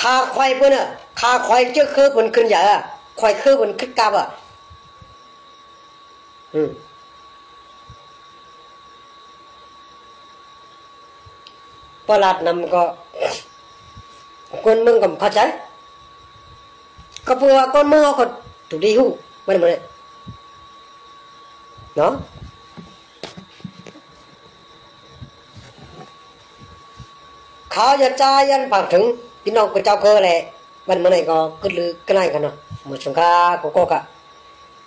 ข้าควายเพื่อนอ่ะข้าควายเจ้าคือคนขึ้นใหญ่อ่ะควายคือคนขึ้นกาบอ่ะประหลาดนำก็คนมึงก็เข้าใจก็เพื่อคนมึงเขาก็ถูกดีหูไม่เหมือนเนาะเขาจะจ่ายยันปากถึงพี่น้องกับเจ้าเคยแหละวันเมื่อไหร่ก็ขึ้นลือกันได้กันเนาะหมดสงครามก็กะ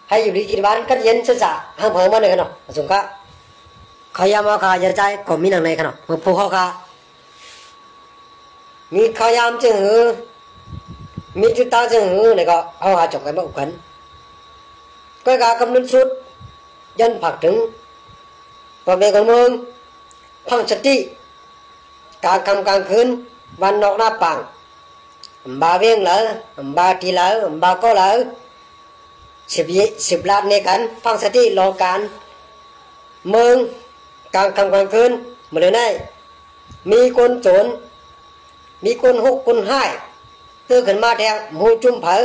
ให้อยู่ดีกินบ้านกันเย็นซะจ้ะห้ามเผลอมาเลยกันเนาะสงครามเขายามาขาจะจ่ายก็มีหนังในกันเนาะเมื่อพวกเขามีขยามจึงมีจุดตาจึงเนี่ยก็เอาหาจบกันมาอุกันก็การกำหนดสุดยันผักถึงพอเป็นคนเมืองพังสติการคำกลางคืนวันนอกหน้าปังบาเวียงเหรอบาทีเหรอบาก็เหรอ10 ล้านในกันพังสติรอการเมืองการคำกลางคืนเมื่อไหร่มีคนโจรมีคน6 คน5ตื่นขึ้นมาแทงมูจุ่มเผอ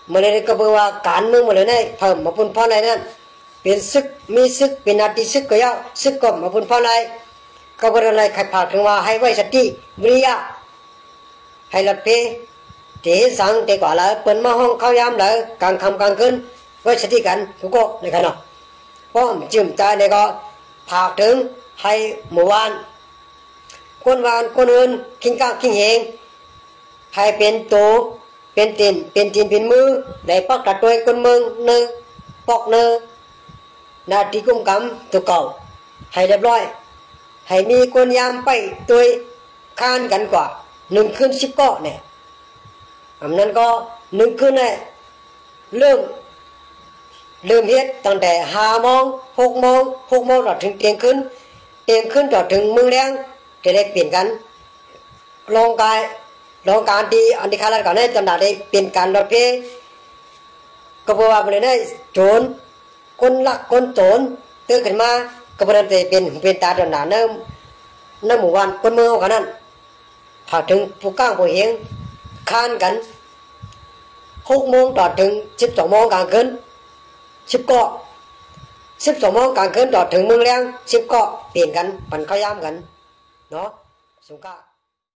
เมื่อไรก็บอกว่าการเมืองเมื่อไรเพิ่มมาปุ่นพ่อไหนนั่นเป็นศึกมีศึกเป็นนาทีศึกก็ยาวศึกก็มาปุ่นพ่อไหนก็บอกอะไรใครพาถึงว่าให้ไว้สติวิริยะให้หลับเพเตะสังเตะกว่าแล้วเปิดมาห้องเข้ายามแล้วกลางค่ำกลางคืนไว้สติกันทุกคนในขณะเพราะจิ้มใจเนี่ยก็พาถึงให้หมู่บ้านคนวานคนอื่นกินข้าวกินเองให้เป็นโตเป็นตีนเป็นมือในปักตัดตัวคนเมืองเนื้อปอกเนื้อนาทีกุมกำตัวเก่าให้เรียบร้อยให้มีคนยามไปตัวข้านกันกว่า1 คืน 10 ก้อเนี่ยอันนั้นก็1 คืนเนี่ยเริ่มเฮ็ดตั้งแต่5 โมง6 โมงต่อถึงเที่ยงคืนต่อถึงมื้อแลงจะได้เปลี่ยนกันลองการที่อันที่ข้าราชการได้จำหน่ายได้เปลี่ยนการรถเพก็เพราะว่าเลยได้โจรคนลักคนโจรตื่นขึ้นมาก็เพราะนั้นเป็นตาจำหน่ายในหมู่บ้านคนเมืองกันนั้นพอถึงผู้ก้างผู้เฮงค้านกัน6 โมงต่อถึง12 โมงกลางคืน10 ก้อ12 โมงกลางคืนต่อถึงมื้อแลง10 ก้อเปลี่ยนกันปั่นข้าวยามกันเนาะสงกรานต์